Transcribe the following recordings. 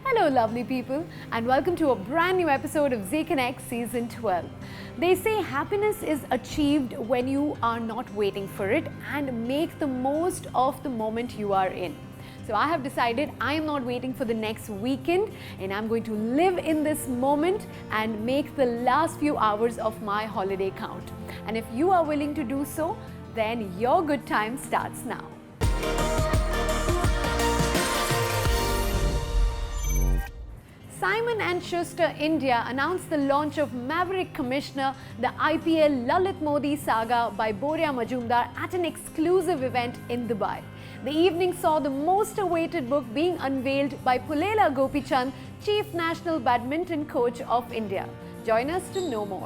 Hello lovely people, and welcome to a brand new episode of Zee Connect Season 12. They say happiness is achieved when you are not waiting for it and make the most of the moment you are in. So I have decided I am not waiting for the next weekend, and I'm going to live in this moment and make the last few hours of my holiday count. And if you are willing to do so, then your good time starts now. Simon and Schuster India announced the launch of Maverick Commissioner, the IPL Lalit Modi Saga by Boria Majumdar at an exclusive event in Dubai. The evening saw the most awaited book being unveiled by Pullela Gopichand, Chief National Badminton Coach of India. Join us to know more.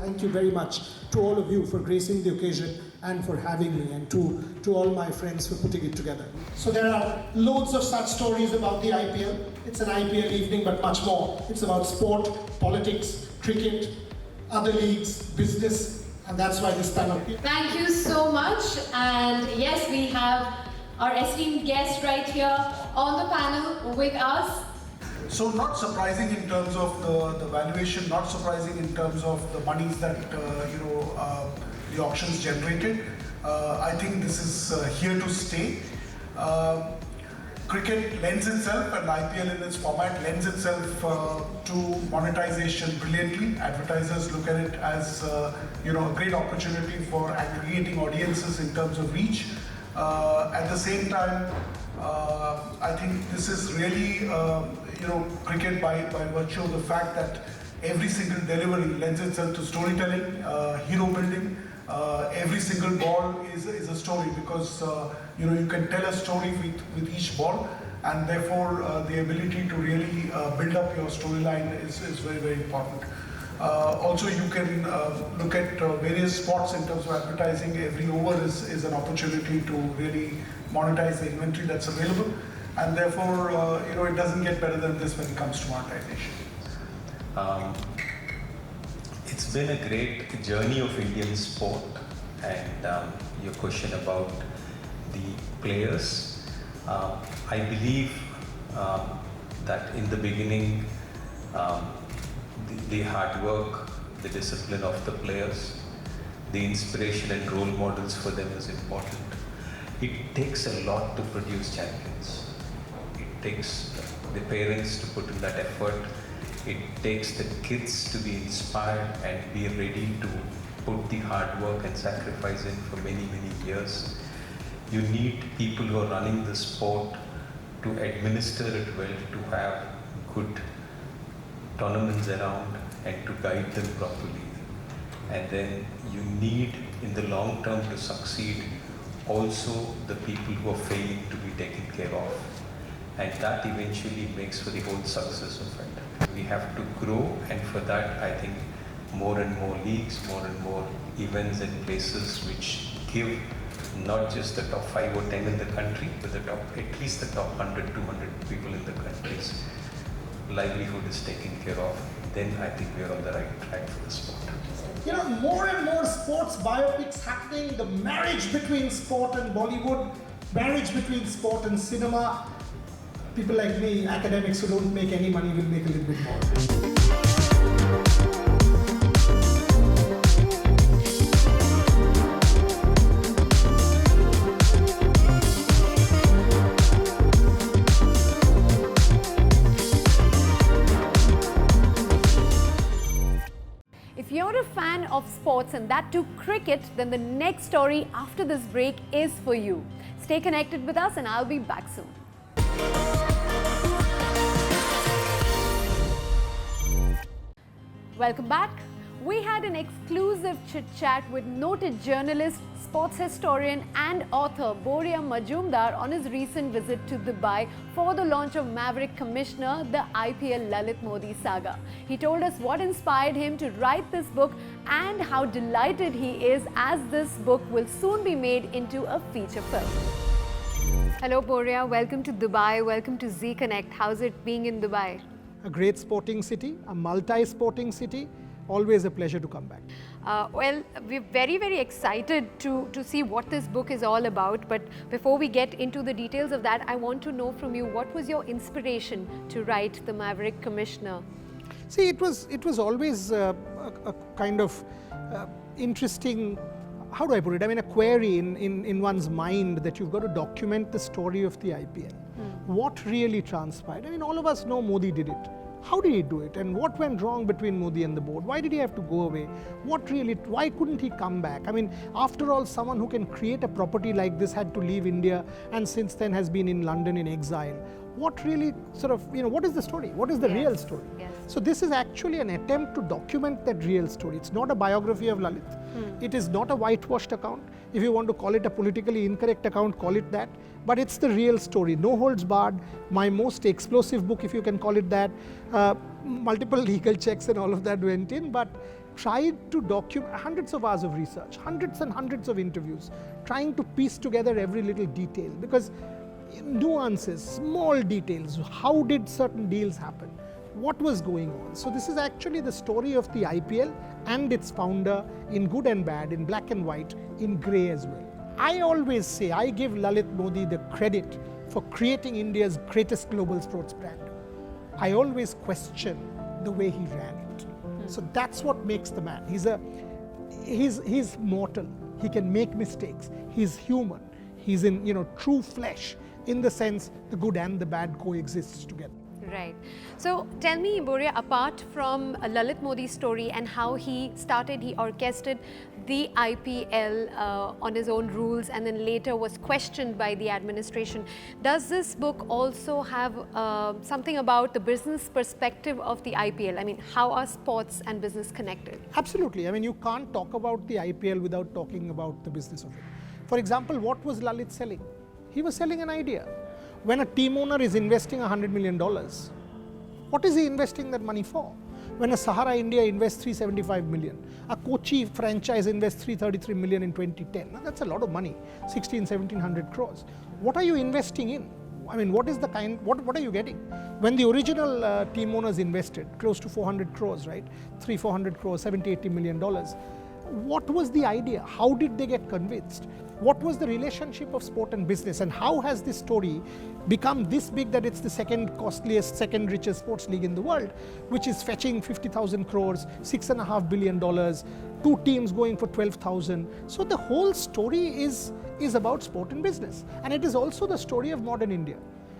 Thank you very much to all of you for gracing the occasion and for having me, and to all my friends for putting it together. So there are loads of such stories about the IPL. It's an IPL evening, but much more. It's about sport, politics, cricket, other leagues, business, and that's why this panel. Thank you so much. And yes, we have our esteemed guest right here on the panel with us. So not surprising in terms of the valuation, not surprising in terms of the monies that the auctions generated. I think this is here to stay. Cricket lends itself, and IPL in its format lends itself to monetization brilliantly. Advertisers look at it as a great opportunity for aggregating audiences in terms of reach. At the same time, I think this is really cricket by virtue of the fact that every single delivery lends itself to storytelling, hero building. Every single ball is a story, because you can tell a story with each ball, and therefore the ability to really build up your storyline is very, very important. Also, you can look at various spots in terms of advertising. Every over is an opportunity to really monetize the inventory that's available, and therefore it doesn't get better than this when it comes to monetization. It's been a great journey of Indian sport, and your question about the players, I believe that in the beginning the hard work, the discipline of the players, the inspiration and role models for them is important. It takes a lot to produce champions. It takes the parents to put in that effort. It takes the kids to be inspired and be ready to put the hard work and sacrifice in for many, many years. You need people who are running the sport to administer it well, to have good tournaments around and to guide them properly. And then you need, in the long term, to succeed, also the people who are failing to be taken care of. And that eventually makes for the whole success of it. We have to grow, and for that I think more and more leagues, more and more events and places which give not just the top 5 or 10 in the country, but at least the top 100, 200 people in the country's livelihood is taken care of. Then I think we are on the right track for the sport. More and more sports biopics happening, the marriage between sport and Bollywood, marriage between sport and cinema. People like me, academics who don't make any money, will make a little bit more. If you're a fan of sports, and that too cricket, then the next story after this break is for you. Stay connected with us, and I'll be back soon. Welcome back. we had an exclusive chit-chat with noted journalist, sports historian and author Boria Majumdar on his recent visit to Dubai for the launch of Maverick Commissioner, the IPL Lalit Modi Saga. He told us what inspired him to write this book and how delighted he is as this book will soon be made into a feature film. Hello Boria, welcome to Dubai, welcome to Zee Connect. How's it being in Dubai? A great sporting city, a multi-sporting city. Always a pleasure to come back. Well, we're very excited to see what this book is all about. But before we get into the details of that, I want to know from you, what was your inspiration to write the Maverick Commissioner? See, it was always a kind of interesting, how do I put it? I mean, a query in one's mind that you've got to document the story of the IPL. What really transpired? I mean, all of us know Modi did it. How did he do it? And what went wrong between Modi and the board? Why did he have to go away? Why couldn't he come back? I mean, after all, someone who can create a property like this had to leave India and since then has been in London in exile. What really sort of, what is the story? What is the real story? Yes. So this is actually an attempt to document that real story. It's not a biography of Lalit. It is not a whitewashed account. If you want to call it a politically incorrect account, call it that. But it's the real story. No holds barred. My most explosive book, if you can call it that. Multiple legal checks and all of that went in, but tried to document hundreds of hours of research, hundreds and hundreds of interviews, trying to piece together every little detail, because nuances, small details, how did certain deals happen, what was going on. So this is actually the story of the IPL and its founder in good and bad, in black and white, in grey as well. I always say I give Lalit Modi the credit for creating India's greatest global sports brand. I always question the way he ran it. So that's what makes the man. He's mortal. He can make mistakes. He's human. He's in true flesh, in the sense the good and the bad coexist together. Right. So tell me, Boria, apart from Lalit Modi's story and how he orchestrated the IPL on his own rules and then later was questioned by the administration, does this book also have something about the business perspective of the IPL? I mean, how are sports and business connected? Absolutely. I mean, you can't talk about the IPL without talking about the business of it. For example, what was Lalit selling? He was selling an idea. When a team owner is investing $100 million, what is he investing that money for? When a Sahara India invests $375 million, a Kochi franchise invests $333 million in 2010, now that's a lot of money, 1,1700 crores. What are you investing in? I mean, what are you getting? When the original team owners invested close to 400 crores, right? 400 crores, $70-80 million. What was the idea? How did they get convinced? What was the relationship of sport and business, and how has this story become this big that it's the second costliest, second richest sports league in the world, which is fetching 50,000 crores, $6.5 billion, two teams going for 12,000. So the whole story is about sport and business, and it is also the story of modern India.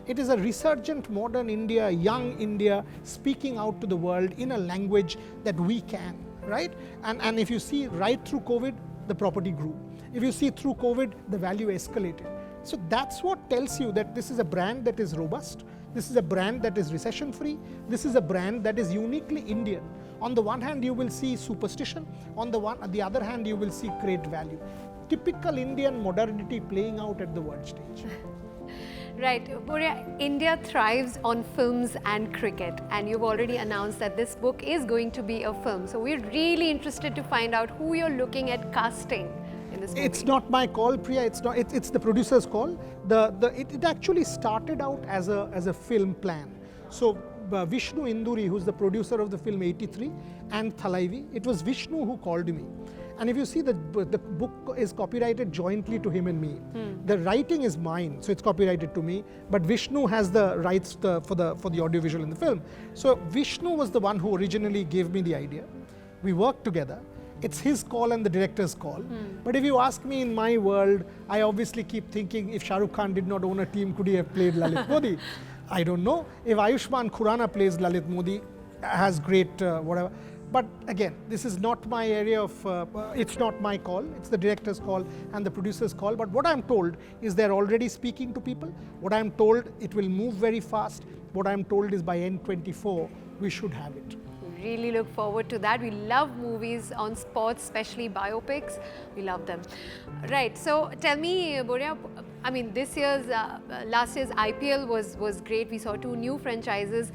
It is a resurgent modern India, young India, speaking out to the world in a language that we can, right? And if you see right through COVID, the property grew. If you see through COVID, the value escalated. So that's what tells you that this is a brand that is robust. This is a brand that is recession-free. This is a brand that is uniquely Indian. On the one hand, you will see superstition. On the other hand, you will see great value. Typical Indian modernity playing out at the world stage. Right. Boria, India thrives on films and cricket, and you've already announced that this book is going to be a film. So we're really interested to find out who you're looking at casting in this movie. It's not my call, Priya. It's the producer's call. It actually started out as a film plan. So Vishnu Induri, who's the producer of the film 83, and Thalaivi, it was Vishnu who called me. And if you see, the book is copyrighted jointly to him and me. The writing is mine, so it's copyrighted to me, but Vishnu has the rights for the audiovisual in the film. So Vishnu was the one who originally gave me the idea. We worked together. It's his call and the director's call. But if you ask me, in my world, I obviously keep thinking, if Shah Rukh Khan did not own a team, could he have played Lalit Modi? I don't know. If Ayushmann Khurrana plays Lalit Modi, has great whatever. But again, this is not my area of, it's not my call. It's the director's call and the producer's call. But what I'm told is they're already speaking to people. What I'm told, it will move very fast. What I'm told is by end 24, we should have it. really look forward to that. We love movies on sports, especially biopics. We love them. Right, so tell me, Boria, I mean, this year's, last year's IPL was great. We saw 2 new franchises.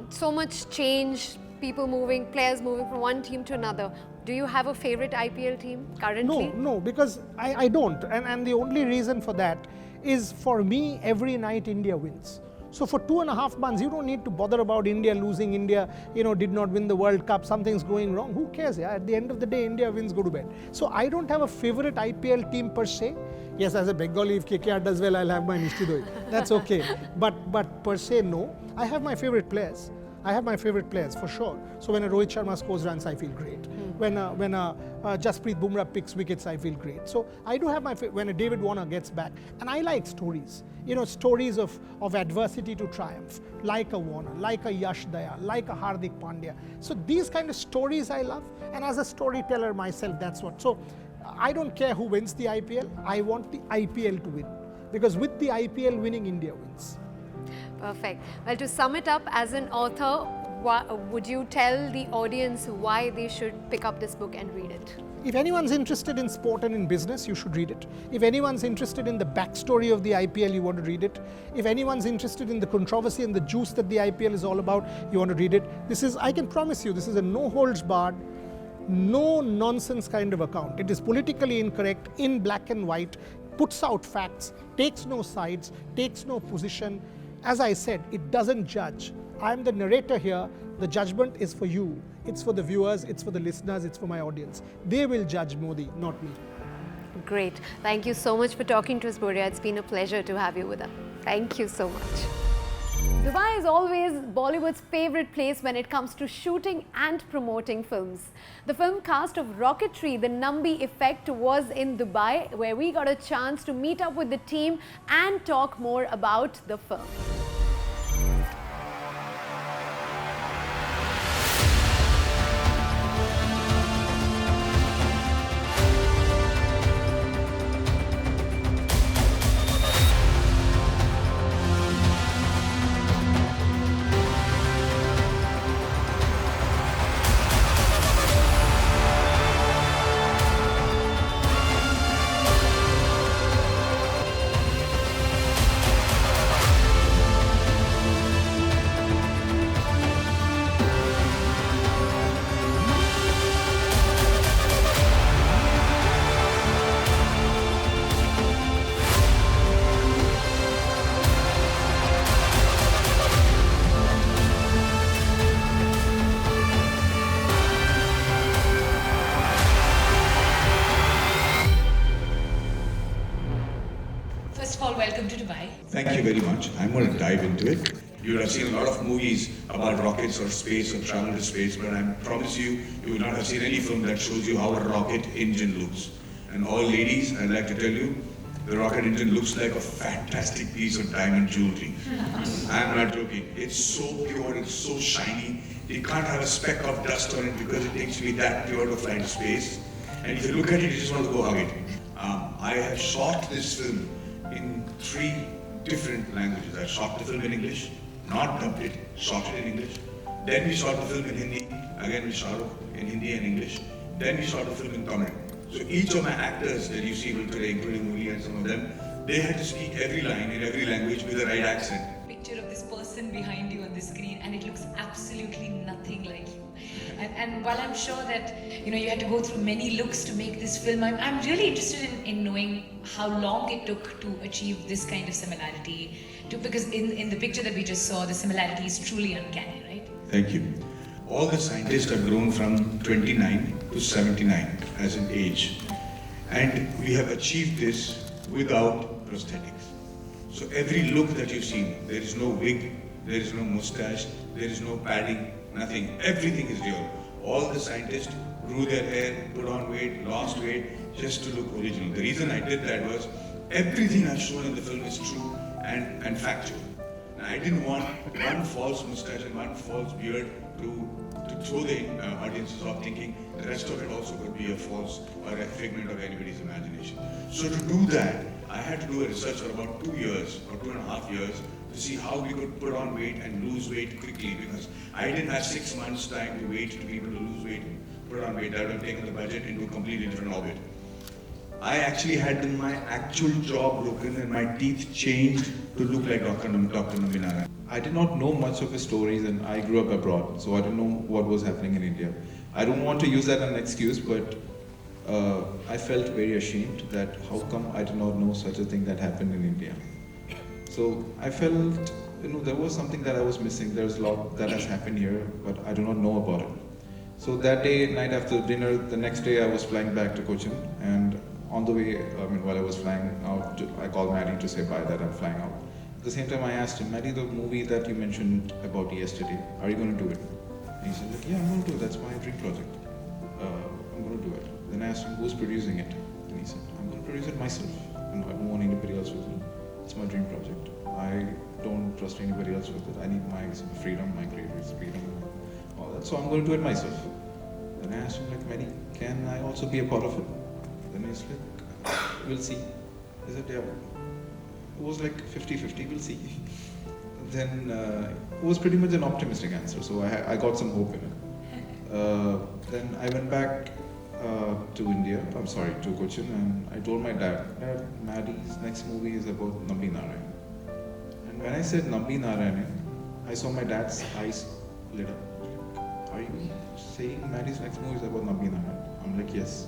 So much change, people moving, players moving from one team to another. Do you have a favorite IPL team currently? No, because I don't. And the only reason for that is, for me, every night India wins. So for 2.5 months, you don't need to bother about India losing. India, did not win the World Cup. Something's going wrong. Who cares? Yeah? At the end of the day, India wins, go to bed. So I don't have a favorite IPL team per se. Yes, as a Bengali, if KKR does well, I'll have my Nishtidoi. That's okay. But per se, no. I have my favorite players. I have my favorite players for sure. So when a Rohit Sharma scores runs, I feel great. When a Jasprit Bumrah picks wickets, I feel great. So I do have my when a David Warner gets back, and I like stories. Stories of adversity to triumph, like a Warner, like a Yash Dayal, like a Hardik Pandya. So these kind of stories I love, and as a storyteller myself, that's what. So I don't care who wins the IPL. I want the IPL to win, because with the IPL winning, India wins. Perfect. Well, to sum it up, as an author, would you tell the audience why they should pick up this book and read it? If anyone's interested in sport and in business, you should read it. If anyone's interested in the backstory of the IPL, you want to read it. If anyone's interested in the controversy and the juice that the IPL is all about, you want to read it. I can promise you, this is a no holds barred, no nonsense kind of account. It is politically incorrect, in black and white, puts out facts, takes no sides, takes no position. As I said, it doesn't judge. I'm the narrator here. The judgment is for you. It's for the viewers, it's for the listeners, it's for my audience. They will judge Modi, not me. Great. Thank you so much for talking to us, Boria. It's been a pleasure to have you with us. Thank you so much. Dubai is always Bollywood's favorite place when it comes to shooting and promoting films. The film cast of Rocketry, the Nambi Effect, was in Dubai, where we got a chance to meet up with the team and talk more about the film. Welcome to Dubai. Thank you very much. I'm going to dive into it. You would have seen a lot of movies about rockets or space or travel to space, but I promise you, you would not have seen any film that shows you how a rocket engine looks. And all ladies, I'd like to tell you, the rocket engine looks like a fantastic piece of diamond jewelry. I'm not joking. It's so pure, it's so shiny. You can't have a speck of dust on it because it takes to be that pure to fly to space. And if you look at it, you just want to go hug it. I have shot this film in 3 different languages. I shot the film in English, not dubbed it, shot it in English. Then we shot the film in Hindi. Again, we shot it in Hindi and English. Then we shot the film in Tamil. So each of my actors that you see today, including Muli and some of them, they had to speak every line in every language with the right accent. Picture of this person behind you on the screen, and it looks absolutely nothing like you. And while I'm sure that you had to go through many looks to make this film, I'm really interested in knowing how long it took to achieve this kind of similarity. Because in the picture that we just saw, the similarity is truly uncanny, right? Thank you. All the scientists have grown from 29 to 79 as an age. And we have achieved this without prosthetics. So every look that you've seen, there is no wig, there is no mustache, there is no padding, nothing. Everything is real. All the scientists grew their hair, put on weight, lost weight, just to look original. The reason I did that was everything I've shown in the film is true and factual. Now, I didn't want one false mustache and one false beard to throw the audiences off thinking the rest of it also could be a false or a figment of anybody's imagination. So to do that, I had to do a research for about 2 years or 2.5 years to see how we could put on weight and lose weight quickly, because I didn't have 6 months time to wait to be able to lose weight, put on weight. That would have taken the budget into a completely different orbit. I actually had my actual jaw broken and my teeth changed to look like Dr. Nambi Narayan. I did not know much of his stories, and I grew up abroad, so I didn't know what was happening in India. I don't want to use that as an excuse, but I felt very ashamed that how come I did not know such a thing that happened in India. So I felt, there was something that I was missing. There's a lot that has happened here, but I do not know about it. So that night after dinner, the next day I was flying back to Cochin, and on the way, while I was flying out, I called Maddie to say bye, that I'm flying out. At the same time, I asked him, Maddie, the movie that you mentioned about yesterday, are you going to do it? And he said, yeah, I'm going to do it. That's my dream project. I'm going to do it. Then I asked him, who's producing it? And he said, I'm going to produce it myself. I don't want anybody else with me. It's my dream project. I don't trust anybody else with it. I need my freedom, my creative freedom, all that. So I'm going to do it myself. Then I asked him, Maddie, can I also be a part of it? Then he's like, we'll see. I said, yeah. It was like 50-50, we'll see. Then it was pretty much an optimistic answer, so I got some hope in it. Then I went back to Cochin, and I told my dad, Maddie's next movie is about Nambi Narayan. And when I said Nambi Narayan, I saw my dad's eyes lit up. Are you saying Maddie's next movie is about Nambi Narayan? I'm like, yes.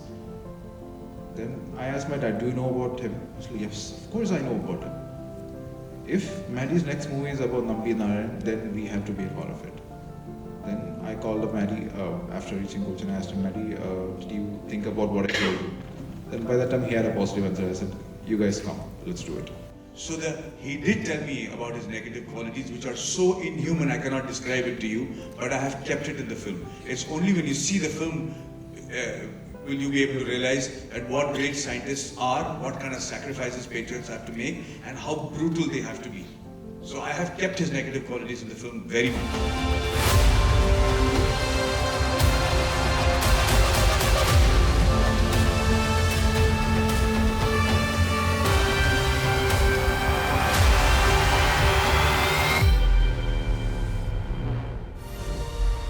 Then I asked my dad, do you know about him? He was like, yes, of course I know about him. If Maddie's next movie is about Nambi Narayan, then we have to be a part of it. Then I called up Maddie after reaching Cochin. I asked him, Maddie, did you think about what I told you? Then by that time he had a positive answer. I said, you guys come, let's do it. So that he did tell me about his negative qualities, which are so inhuman I cannot describe it to you, but I have kept it in the film. It's only when you see the film will you be able to realize that what great scientists are, what kind of sacrifices patriots have to make, and how brutal they have to be. So I have kept his negative qualities in the film very much.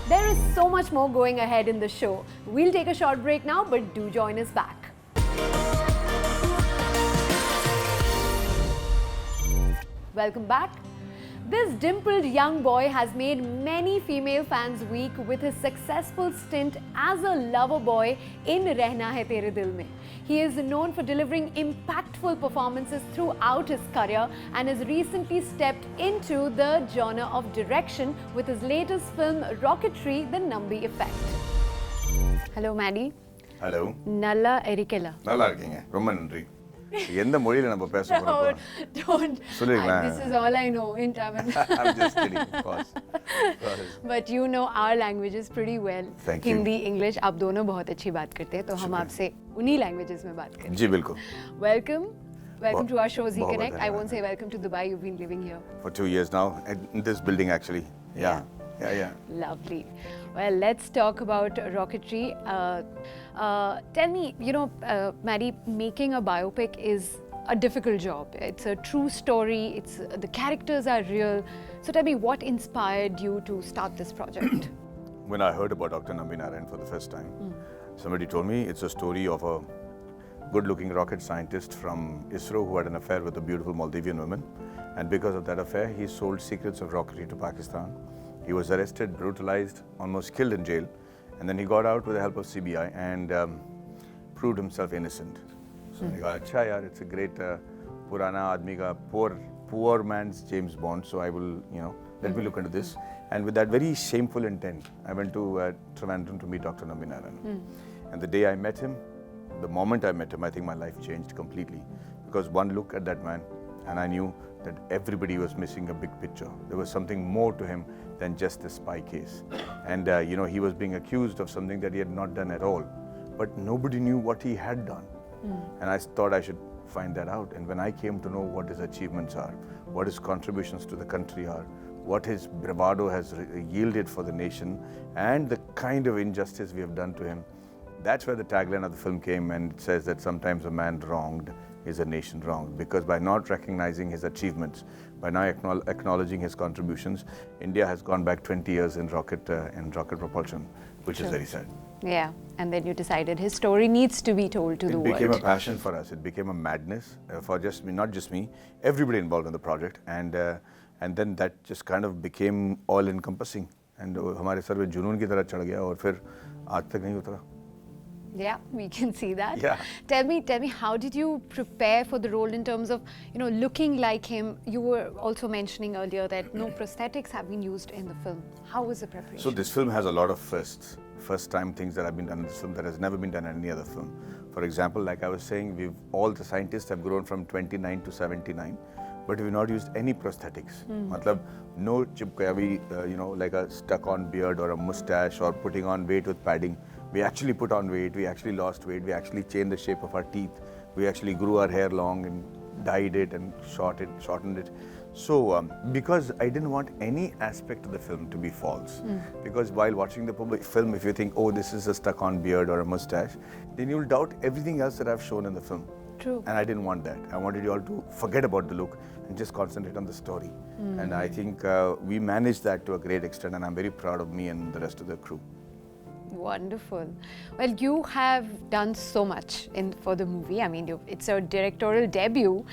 There is so much more going ahead in the show. We'll take a short break now, but do join us back. Welcome back. This dimpled young boy has made many female fans weak with his successful stint as a lover boy in Rehna Hai Tere Dil Mein. He is known for delivering impactful performances throughout his career and has recently stepped into the genre of direction with his latest film Rocketry, The Nambi Effect. Hello, Maddie. Hello. Nalla Erikella. நல்லா இருக்கீங்க ரொம்ப நன்றி எந்த மொழியில நம்ம பேச போறோம் Don't. சொல்லுங்களேன் This is all I know in Tamil. I'm just kidding, of course. But you know our languages pretty well. Thank you. Hindi, English, आप दोनों बहुत अच्छी बात करते हैं, तो हम आपसे उन्हीं languages में बात करें. जी बिल्कुल. Welcome to our show Zee बहुत Connect. I धन्यवाद. won't say welcome to Dubai. You've been living here. For 2 years now in this building actually. Yeah. Lovely. Well, let's talk about Rocketry. Tell me, Maddie, making a biopic is a difficult job. It's a true story. The characters are real. So tell me, what inspired you to start this project? When I heard about Dr. Nambi Narayan for the first time, somebody told me it's a story of a good-looking rocket scientist from ISRO who had an affair with a beautiful Maldivian woman. And because of that affair, he sold secrets of rocketry to Pakistan. He was arrested, brutalized, almost killed in jail. And then he got out with the help of CBI and proved himself innocent. So I got, acha yaar, it's a great purana admi ka poor man's James Bond. So I will, let me look into this. And with that very shameful intent, I went to Trivandrum to meet Dr. Nambi Narayan. And the day I met him, the moment I met him, I think my life changed completely. Because one look at that man, and I knew that everybody was missing a big picture. There was something more to him than just the spy case. And he was being accused of something that he had not done at all. But nobody knew what he had done. And I thought I should find that out. And when I came to know what his achievements are, what his contributions to the country are, what his bravado has yielded for the nation, and the kind of injustice we have done to him, that's where the tagline of the film came, and it says that sometimes a man wronged is a nation wronged, because by not recognizing his achievements, by now acknowledging his contributions. India has gone back 20 years in rocket propulsion, which is very sad. Yeah, and then you decided his story needs to be told to the world. It became a passion for us. It became a madness for just me, not just me, everybody involved in the project, and then that just kind of became all-encompassing. And हमारे sir पे जुनून की तरह चढ़ गया और फिर आज तक नहीं उतरा. Yeah, we can see that. Yeah. Tell me, how did you prepare for the role in terms of, looking like him? You were also mentioning earlier that no prosthetics have been used in the film. How was the preparation? So this film has a lot of firsts. First-time things that have been done in this film that has never been done in any other film. For example, like I was saying, all the scientists have grown from 29 to 79, but we've not used any prosthetics. Matlab, no chipkavi, like a stuck-on beard or a mustache or putting on weight with padding. We actually put on weight, we actually lost weight, we actually changed the shape of our teeth, we actually grew our hair long and dyed it and shortened it. So, because I didn't want any aspect of the film to be false, because while watching the film, if you think, oh, this is a stuck-on beard or a mustache, then you'll doubt everything else that I've shown in the film. True. And I didn't want that. I wanted you all to forget about the look and just concentrate on the story. And I think we managed that to a great extent, and I'm very proud of me and the rest of the crew. Wonderful. Well, you have done so much for the movie. I mean, it's a directorial debut.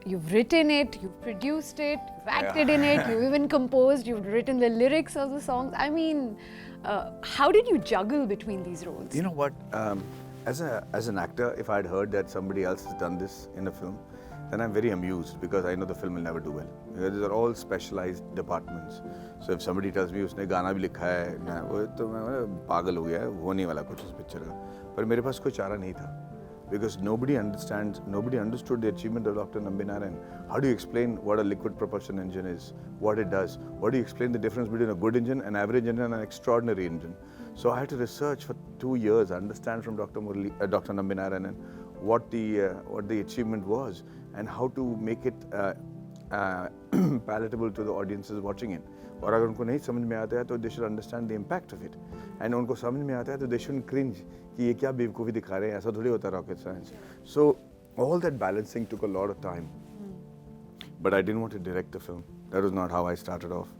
You've written it, you've produced it, you've acted in it, you've even composed, you've written the lyrics of the songs. I mean, how did you juggle between these roles? You know what? As an actor, if I'd heard that somebody else has done this in a film, then I'm very amused because I know the film will never do well. Because these are all specialized departments. So if somebody tells me उसने गाना भी लिखा है, वो तो मैं पागल हो गया है, होने वाला कुछ उस पिक्चर का. पर मेरे पास कोई चारा नहीं था. Because nobody understood the achievement of Dr. Nambi Narayan. How do you explain what a liquid propulsion engine is, what it does? What do you explain the difference between a good engine, an average engine, and an extraordinary engine? So I had to research for 2 years, understand from Dr. Nambi Narayan what the achievement was and how to make it palatable to the audiences watching it. और अगर उनको नहीं समझ में आता है तो they should understand the impact of it. And उनको समझ में आता है तो they shouldn't cringe कि ये क्या बेवकूफ़ी दिखा रहे हैं, ऐसा थोड़ी होता है rocket science. So all that balancing took a lot of time. But I didn't want to direct the film. That was not how I started off.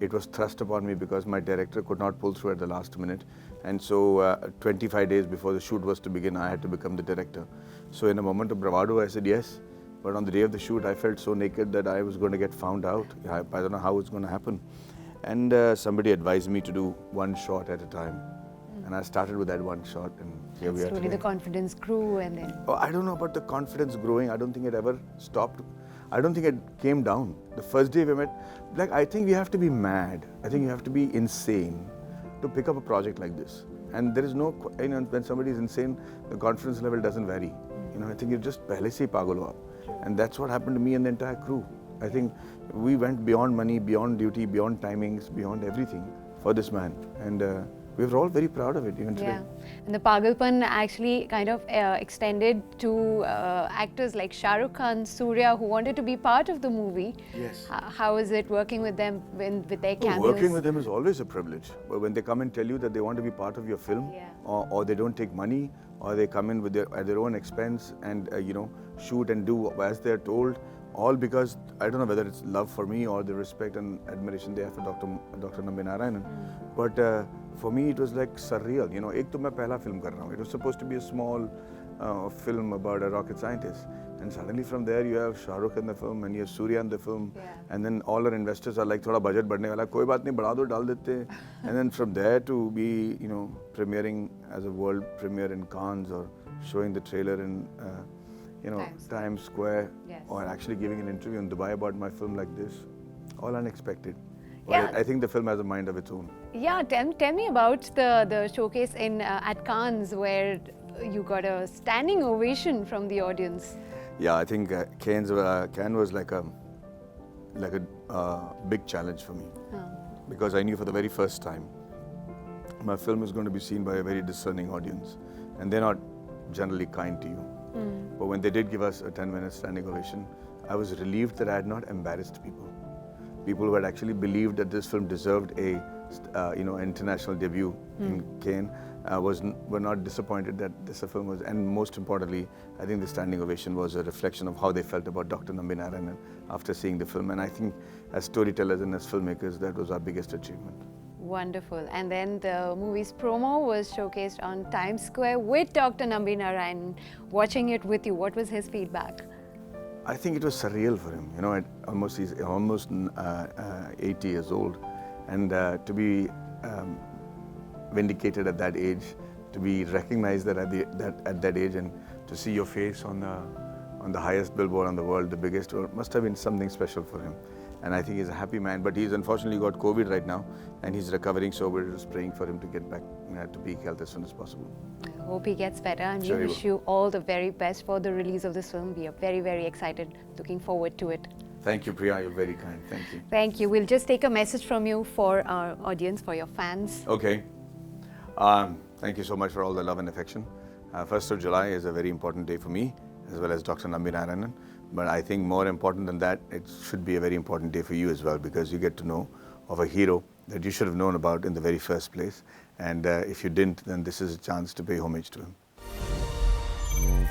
It was thrust upon me because my director could not pull through at the last minute. And so 25 days before the shoot was to begin, I had to become the director. So in a moment of bravado, I said yes. But on the day of the shoot, I felt so naked that I was going to get found out. I don't know how it's going to happen. And somebody advised me to do one shot at a time. And I started with that one shot. And here we are slowly today. the confidence grew and then... Oh, I don't know about the confidence growing. I don't think it ever stopped. I don't think it came down. The first day we met, I think we have to be mad. I think you have to be insane to pick up a project like this. And there is no, when somebody is insane, the confidence level doesn't vary. I think you're just pehle se hi pagal ho aap. And that's what happened to me and the entire crew. I think we went beyond money, beyond duty, beyond timings, beyond everything for this man. And we were all very proud of it even today. Yeah, and the Pagalpan actually kind of extended to actors like Shah Rukh Khan, Surya, who wanted to be part of the movie. Yes. How is it working with them, with their cameos? Working with them is always a privilege. But when they come and tell you that they want to be part of your film, or they don't take money, or they come in with at their own expense and shoot and do as they're told, all because I don't know whether it's love for me or the respect and admiration they have for Dr. Nambi Narayan. But for me it was like surreal. Ek to main pehla film kar raha hu. It was supposed to be a small film about a rocket scientist, and suddenly from there you have Shah Rukh in the film and you have Surya in the film, and then all our investors are like, thoda budget badhne wala, koi baat nahi, badha do, dal dete. And then from there to be premiering as a world premiere in Cannes, or showing the trailer in Times Square, or actually giving an interview in Dubai about my film like this, all unexpected. But I think the film has a mind of its own. Yeah, tell me about the showcase at Cannes, where you got a standing ovation from the audience. Yeah, I think Cannes was like a big challenge for me, because I knew for the very first time my film is going to be seen by a very discerning audience, and they're not generally kind to you. But when they did give us a 10-minute standing ovation, I was relieved that I had not embarrassed people. People who had actually believed that this film deserved a international debut in Cannes. were not disappointed that this film was, and most importantly, I think the standing ovation was a reflection of how they felt about Dr. Nambi Narayanan after seeing the film. And I think as storytellers and as filmmakers, that was our biggest achievement. Wonderful. And then the movie's promo was showcased on Times Square with Dr. Nambi Narayanan. Watching it with you, what was his feedback? I think it was surreal for him. You know, he's almost 80 years old, and to be vindicated at that age, to be recognized at that age, and to see your face on the highest billboard on the world, the biggest, must have been something special for him. And I think he's a happy man, but he's unfortunately got COVID right now, and he's recovering, so we're just praying for him to get back to peak health as soon as possible. I hope he gets better, and Sure we wish you all the very best for the release of this film. We are very, very excited, looking forward to it. Thank you, Priya. You're very kind. Thank you. Thank you. We'll just take a message from you for our audience, for your fans. Okay. Thank you so much for all the love and affection. 1st of July is a very important day for me, as well as Dr. Nambi Narayanan. But I think more important than that, it should be a very important day for you as well, because you get to know of a hero that you should have known about in the very first place. And if you didn't, then this is a chance to pay homage to him.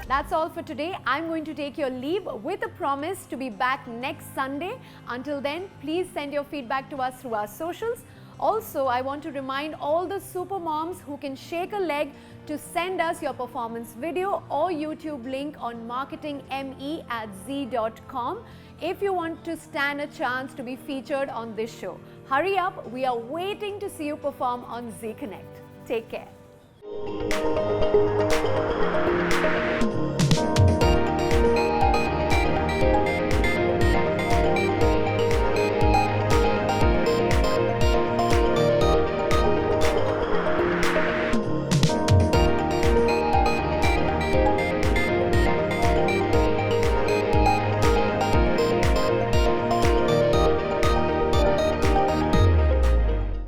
That's all for today. I'm going to take your leave with a promise to be back next Sunday. Until then, please send your feedback to us through our socials. Also, I want to remind all the super moms who can shake a leg to send us your performance video or YouTube link on marketingme@zee.com if you want to stand a chance to be featured on this show. Hurry up, we are waiting to see you perform on Zee Connect. Take care.